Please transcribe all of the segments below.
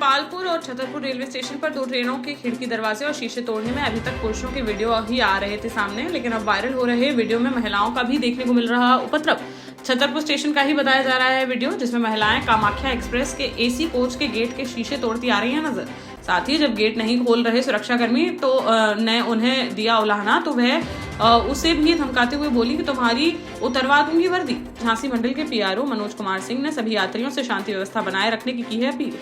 जयपालपुर और Chhatarpur railway station पर 2 ट्रेनों के खिड़की दरवाजे और शीशे तोड़ने में अभी तक पुरुषों के वीडियो ही आ रहे थे सामने, लेकिन अब वायरल हो रहे वीडियो में महिलाओं का भी देखने को मिल रहा उपद्रव। छतरपुर स्टेशन का ही बताया जा रहा है वीडियो, जिसमें महिलाएं कामाख्या एक्सप्रेस के एसी कोच के गेट के शीशे तोड़ती आ रही हैं नजर। साथ ही जब गेट नहीं खोल रहे सुरक्षाकर्मी ने उन्हें दिया उलाहना, तो वह उसे भी धमकाते हुए बोली कि तुम्हारी उतरवा दूंगी वर्दी। झांसी मंडल के पीआरओ मनोज कुमार सिंह ने सभी यात्रियों से शांति व्यवस्था बनाए रखने की है अपील।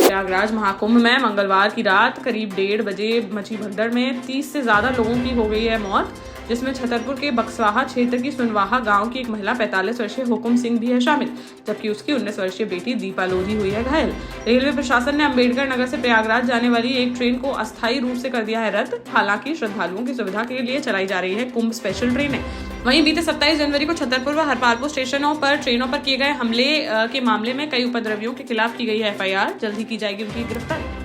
प्रयागराज महाकुंभ में मंगलवार की रात करीब 1:30 बजे मची भगदड़ में 30 से ज्यादा लोगों की हो गई है मौत, जिसमें छतरपुर के बक्सवाहा क्षेत्र की सुनवाहा गांव की एक महिला 45 वर्षीय हुकुम सिंह भी है शामिल, जबकि उसकी 19 वर्षीय बेटी दीपा लोधी हुई है घायल। रेलवे प्रशासन ने अम्बेडकर नगर से प्रयागराज जाने वाली एक ट्रेन को अस्थायी रूप से कर दिया है रद्द। हालांकि श्रद्धालुओं की सुविधा के लिए चलाई जा रही है कुंभ स्पेशल ट्रेनें। वहीं बीते 27 जनवरी को छतरपुर व हरपालपुर स्टेशनों पर ट्रेनों पर किए गए हमले के मामले में कई उपद्रवियों के खिलाफ की गई है FIR। जल्द ही की जाएगी उनकी गिरफ्तारी।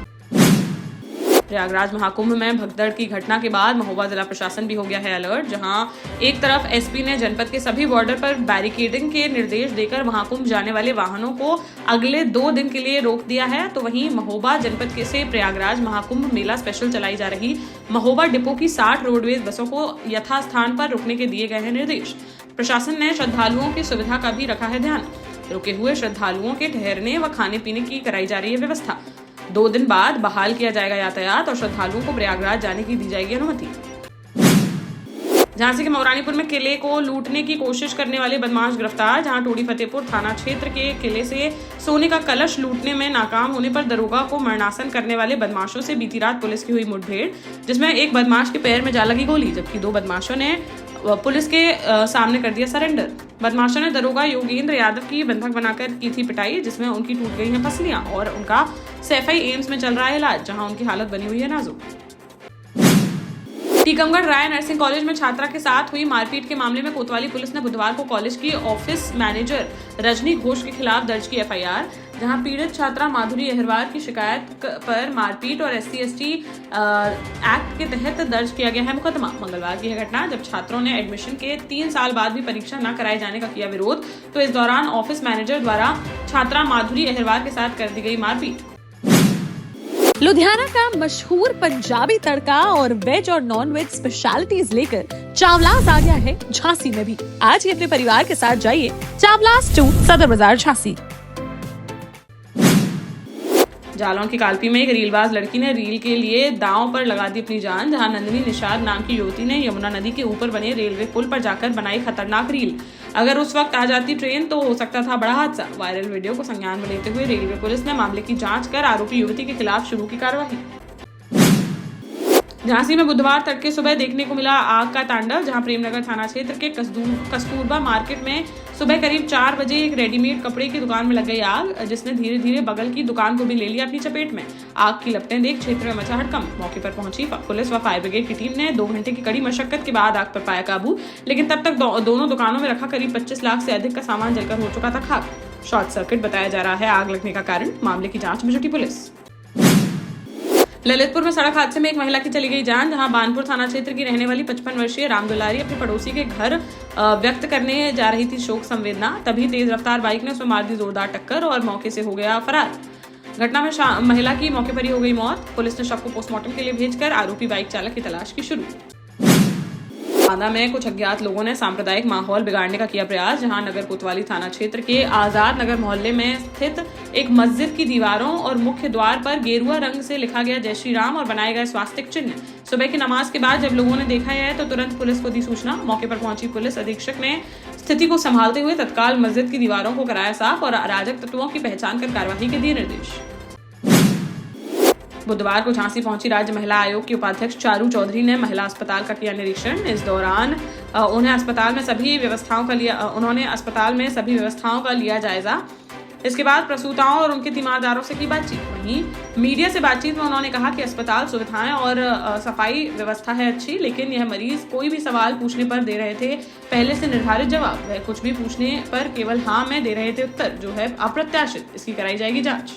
प्रयागराज महाकुंभ में भगदड़ की घटना के बाद महोबा जिला प्रशासन भी हो गया है अलर्ट, जहां एक तरफ SP ने जनपद के सभी बॉर्डर पर बैरिकेडिंग के निर्देश देकर महाकुंभ जाने वाले वाहनों को अगले 2 दिन के लिए रोक दिया है, तो वहीं महोबा जनपद से प्रयागराज महाकुंभ मेला स्पेशल चलाई जा रही महोबा डिपो की 60 रोडवेज बसों को यथास्थान पर रुकने के दिए गए हैं निर्देश। प्रशासन ने श्रद्धालुओं की सुविधा का भी रखा है ध्यान। रुके हुए श्रद्धालुओं के ठहरने व खाने पीने की कराई जा रही है व्यवस्था। 2 दिन बाद बहाल किया जाएगा यातायात और श्रद्धालुओं को प्रयागराज जाने की दी जाएगी अनुमति। झांसी के मौरानीपुर में किले को लूटने की कोशिश करने वाले बदमाश गिरफ्तार। जहां टोडी फतेहपुर थाना क्षेत्र के किले से सोने का कलश लूटने में नाकाम होने पर दरोगा को मरणासन करने वाले बदमाशों से बीती रात पुलिस की हुई मुठभेड़, जिसमें एक बदमाश के पैर में जा लगी गोली, जबकि 2 बदमाशों ने पुलिस के सामने कर दिया सरेंडर। बदमाशों ने दरोगा योगेंद्र यादव की बंधक बनाकर की थी पिटाई, जिसमें उनकी टूट गई हैं फसलियां और उनका सैफई एम्स में चल रहा है इलाज, जहां उनकी हालत बनी हुई है नाजुक। टीकमगढ़ राय नर्सिंग कॉलेज में छात्रा के साथ हुई मारपीट के मामले में कोतवाली पुलिस ने बुधवार को कॉलेज की ऑफिस मैनेजर रजनी घोष के खिलाफ दर्ज की FIR, जहां पीड़ित छात्रा माधुरी अहिरवार की शिकायत पर मारपीट और SC/ST एक्ट के तहत दर्ज किया गया है मुकदमा। मंगलवार की यह घटना जब छात्रों ने एडमिशन के 3 साल बाद भी परीक्षा न कराए जाने का किया विरोध, तो इस दौरान ऑफिस मैनेजर द्वारा छात्रा माधुरी अहिरवार के साथ कर दी गई मारपीट। लुधियाना का मशहूर पंजाबी तड़का और वेज और नॉन वेज स्पेशलिटीज लेकर चावलास आ गया है झांसी में भी। आज ही अपने परिवार के साथ जाइए चावलास 2 सदर बाजार झांसी। जालौन की कालपी में एक रीलबाज लड़की ने रील के लिए दांव पर लगा दी अपनी जान, जहां नंदिनी निषाद नाम की युवती ने यमुना नदी के ऊपर बने रेलवे पुल पर जाकर बनाई खतरनाक रील। अगर उस वक्त आ जाती ट्रेन तो हो सकता था बड़ा हादसा। वायरल वीडियो को संज्ञान में लेते हुए रेलवे पुलिस ने मामले की जांच कर आरोपी युवती के खिलाफ शुरू की कार्रवाई। झांसी में बुधवार तड़के सुबह देखने को मिला आग का तांडव, जहां प्रेमनगर थाना क्षेत्र के कस्तूरबा मार्केट में सुबह करीब 4 बजे एक रेडीमेड कपड़े की दुकान में लग गई आग, जिसने धीरे धीरे बगल की दुकान को भी ले लिया अपनी चपेट में। आग की लपटें देख क्षेत्र में मचा हड़कंप। मौके पर पहुंची पुलिस व फायर ब्रिगेड की टीम ने 2 घंटे की कड़ी मशक्कत के बाद आग पर पाया काबू, लेकिन तब तक दोनों दुकानों में रखा करीब 25 लाख से अधिक का सामान जलकर हो चुका था खाक। शॉर्ट सर्किट बताया जा रहा है आग लगने का कारण। मामले की जांच में जुटी पुलिस। ललितपुर में सड़क हादसे में एक महिला की चली गई जान, जहां बानपुर थाना क्षेत्र की रहने वाली 55 वर्षीय रामदुलारी अपने पड़ोसी के घर व्यक्त करने जा रही थी शोक संवेदना। तभी तेज रफ्तार बाइक ने उसे मार दी जोरदार टक्कर और मौके से हो गया फरार। घटना में महिला की मौके पर ही हो गई मौत। पुलिस ने शव को पोस्टमार्टम के लिए भेजकर आरोपी बाइक चालक की तलाश की शुरू। बांदा में कुछ अज्ञात लोगों ने सांप्रदायिक माहौल बिगाड़ने का किया प्रयास, जहां नगर कोतवाली थाना क्षेत्र के आजाद नगर मोहल्ले में स्थित एक मस्जिद की दीवारों और मुख्य द्वार पर गेरुआ रंग से लिखा गया जय श्री राम और बनाए गए स्वास्तिक चिन्ह। सुबह की नमाज के बाद जब लोगों ने देखा यह तो तुरंत पुलिस को दी सूचना। मौके पर पहुंची पुलिस अधीक्षक ने स्थिति को संभालते हुए तत्काल मस्जिद की दीवारों को कराया साफ और अराजक तत्वों की पहचान कर कार्रवाई के दिए निर्देश। बुधवार को झांसी पहुंची राज्य महिला आयोग की उपाध्यक्ष चारू चौधरी ने महिला अस्पताल का किया निरीक्षण। इस दौरान उन्होंने अस्पताल में सभी व्यवस्थाओं का लिया जायजा। इसके बाद प्रसूताओं और उनके तीमारदारों से की बातचीत। वहीं मीडिया से बातचीत में उन्होंने कहा कि अस्पताल सुविधाएं और सफाई व्यवस्था है अच्छी, लेकिन यह मरीज कोई भी सवाल पूछने पर दे रहे थे पहले से निर्धारित जवाब। वह कुछ भी पूछने पर केवल हाँ में दे रहे थे उत्तर, जो है अप्रत्याशित। इसकी कराई जाएगी जांच।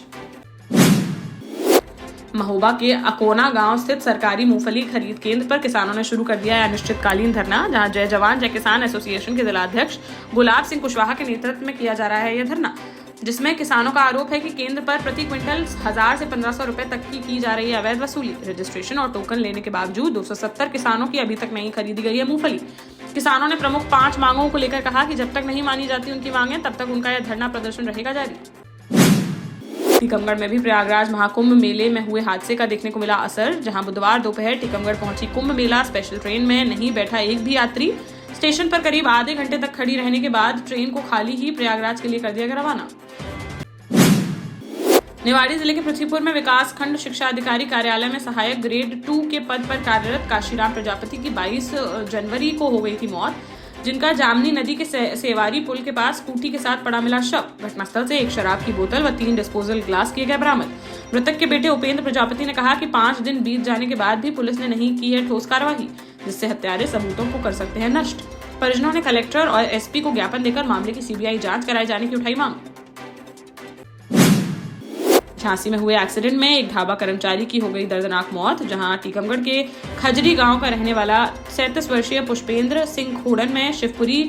महोबा के अकोना गांव स्थित सरकारी मूंगफली खरीद केंद्र पर किसानों ने शुरू कर दिया है अनिश्चितकालीन धरना, जहां जय जवान जय किसान एसोसिएशन के जिलाध्यक्ष गुलाब सिंह कुशवाहा के नेतृत्व में किया जा रहा है यह धरना। जिसमें किसानों का आरोप है कि केंद्र पर प्रति क्विंटल 1000 से 1500 रुपए तक की जा रही है अवैध वसूली। रजिस्ट्रेशन और टोकन लेने के बावजूद 270 किसानों की अभी तक नहीं खरीदी गई है मूंगफली। किसानों ने प्रमुख 5 मांगों को लेकर कहा कि जब तक नहीं मानी जाती उनकी मांगें, तब तक उनका यह धरना प्रदर्शन रहेगा जारी। टीकमगढ़ में भी प्रयागराज महाकुंभ मेले में हुए हादसे का देखने को मिला असर, जहां बुधवार दोपहर टीकमगढ़ पहुंची कुंभ मेला स्पेशल ट्रेन में नहीं बैठा एक भी यात्री। स्टेशन पर करीब आधे घंटे तक खड़ी रहने के बाद ट्रेन को खाली ही प्रयागराज के लिए कर दिया गया रवाना। निवाड़ी जिले के पृथ्वीपुर में विकास खंड शिक्षा अधिकारी कार्यालय में सहायक ग्रेड 2 के पद पर कार्यरत काशीराम प्रजापति की 22 जनवरी को हो गई थी मौत, जिनका जामनी नदी के सेवारी पुल के पास स्कूटी के साथ पड़ा मिला शव। घटनास्थल से एक शराब की बोतल व 3 डिस्पोजल ग्लास किए गए बरामद। मृतक के बेटे उपेंद्र प्रजापति ने कहा कि 5 दिन बीत जाने के बाद भी पुलिस ने नहीं की है ठोस कार्रवाई, जिससे हत्यारे सबूतों को कर सकते हैं नष्ट। परिजनों ने कलेक्टर और एसपी को ज्ञापन देकर मामले की सीबीआई जांच कराए जाने की उठाई मांग। झांसी में हुए एक्सीडेंट में एक ढाबा कर्मचारी की हो गई दर्दनाक मौत, जहां टीकमगढ़ के खजरी गांव का रहने वाला 37 वर्षीय पुष्पेंद्र सिंह खोड़न में शिवपुरी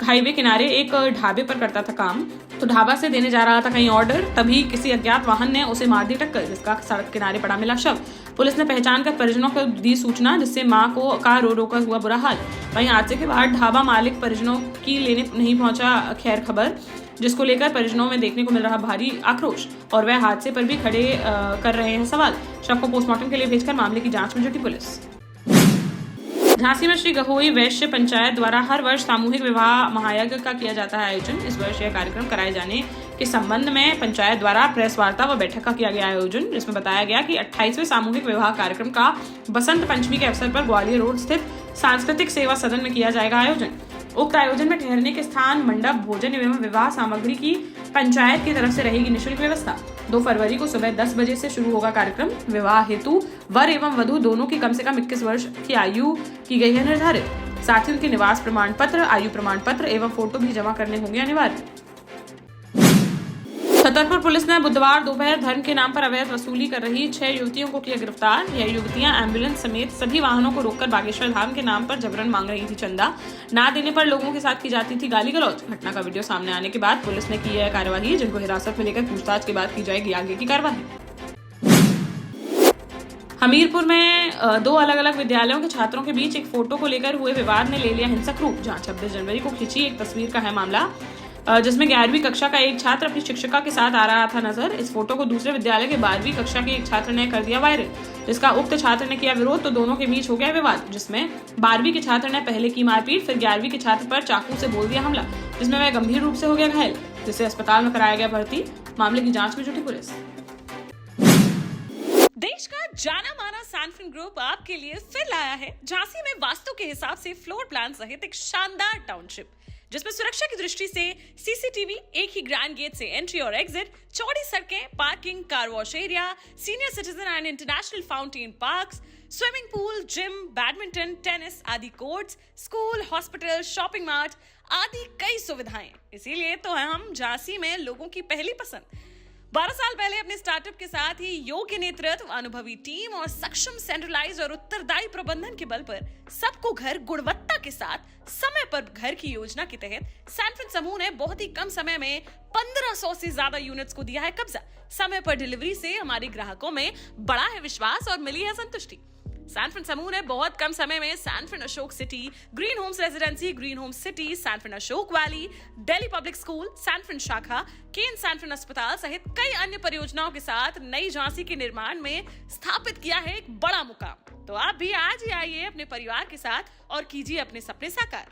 हाईवे किनारे एक ढाबे पर करता था काम। तो ढाबा से देने जा रहा था कहीं ऑर्डर, तभी किसी अज्ञात वाहन ने उसे मार दी टक्कर, जिसका सड़क किनारे पड़ा मिला शव। पुलिस ने पहचान कर परिजनों को दी सूचना, जिससे मां का रो रो कर हुआ बुरा हाल। वहीं हादसे के बाद ढाबा मालिक परिजनों की लेने नहीं पहुंचा खैर खबर, जिसको लेकर परिजनों में देखने को मिल रहा भारी आक्रोश, और वह हादसे पर भी खड़े कर रहे हैं सवाल। शव को पोस्टमार्टम के लिए भेजकर मामले की जांच में जुटी पुलिस। झांसी में श्री गहोई वैश्य पंचायत द्वारा हर वर्ष सामूहिक विवाह महायज्ञ का किया जाता है आयोजन। इस वर्ष यह कार्यक्रम कराए जाने के संबंध में पंचायत द्वारा प्रेस वार्ता व बैठक का किया गया आयोजन, जिसमें बताया गया कि 28वें सामूहिक विवाह कार्यक्रम का बसंत पंचमी के अवसर पर ग्वालियर रोड स्थित सांस्कृतिक सेवा सदन में किया जाएगा आयोजन। उक्त आयोजन में ठहरने के स्थान, मंडप, भोजन एवं विवाह सामग्री की पंचायत की तरफ से रहेगी निःशुल्क व्यवस्था। 2 फरवरी को सुबह 10 बजे से शुरू होगा कार्यक्रम। विवाह हेतु वर एवं वधू दोनों की कम से कम 21 वर्ष की आयु की गई है निर्धारित। साथ ही उनके निवास प्रमाण पत्र, आयु प्रमाण पत्र एवं फोटो भी जमा करने होंगे अनिवार्य। छतरपुर पुलिस ने बुधवार दोपहर धर्म के नाम पर अवैध वसूली कर रही 6 युवतियों को किया गिरफ्तार। यह युवतियां एम्बुलेंस समेत सभी वाहनों को रोककर बागेश्वर धाम के नाम पर जबरन मांग रही थी चंदा। ना देने पर लोगों के साथ की जाती थी गाली गलौज। घटना का वीडियो सामने आने के बाद पुलिस ने की यह कार्यवाही, जिनको हिरासत में लेकर पूछताछ के बाद की जाएगी आगे की कार्यवाही। हमीरपुर में 2 अलग अलग विद्यालयों के छात्रों के बीच एक फोटो को लेकर हुए विवाद ने ले लिया हिंसक रूप, जहां 26 जनवरी को खिंची एक तस्वीर का है मामला, जिसमें 11वीं कक्षा का एक छात्र अपनी शिक्षिका के साथ आ रहा था नजर। इस फोटो को दूसरे विद्यालय के 12वीं कक्षा के एक छात्र ने कर दिया वायरल, जिसका उक्त छात्र ने किया विरोध, तो दोनों के बीच हो गया विवाद, जिसमें 12वीं के छात्र ने पहले की मारपीट, फिर 11वीं के छात्र पर चाकू से बोल दिया हमला, जिसमें वह गंभीर रूप से हो गया घायल, जिसे अस्पताल में कराया गया भर्ती। मामले की जांच में जुटी पुलिस। देश का जाना माना सैनफिन ग्रुप आपके लिए फिर लाया है झांसी में वास्तु के हिसाब से फ्लोर प्लान सहित एक शानदार टाउनशिप, जिसमें सुरक्षा की दृष्टि से सीसीटीवी, एक ही ग्रैंड गेट से एंट्री और एग्जिट, चौड़ी सड़कें, parking, car wash area, senior citizen and international fountain parks, swimming pool, gym, badminton, tennis आदि courts, school, hospital, shopping mart आदि कई सुविधाएं। इसीलिए तो हम झांसी में लोगों की पहली पसंद। 12 साल पहले अपने स्टार्टअप के साथ ही योग्य नेतृत्व, अनुभवी टीम और सक्षम सेंट्रलाइज और उत्तरदायी प्रबंधन के बल पर सबको घर गुणवत्ता के साथ समय पर घर की योजना के तहत सैनफिन समूह ने बहुत ही कम समय में 1500 से ज्यादा यूनिट्स को दिया है कब्जा। समय पर डिलीवरी से हमारे ग्राहकों में बढ़ा है विश्वास और मिली है संतुष्टि। सैनफिन समूह ने बहुत कम समय में Sanfin Ashok city, green homes residency, green homes city, Sanfin Ashok valley, Delhi public school, Sanfin शाखा, केन सैनफिन अस्पताल सहित कई अन्य परियोजनाओं के साथ नई झांसी के निर्माण में स्थापित किया है एक बड़ा मुकाम। तो आप भी आज ही आइए अपने परिवार के साथ और कीजिए अपने सपने साकार।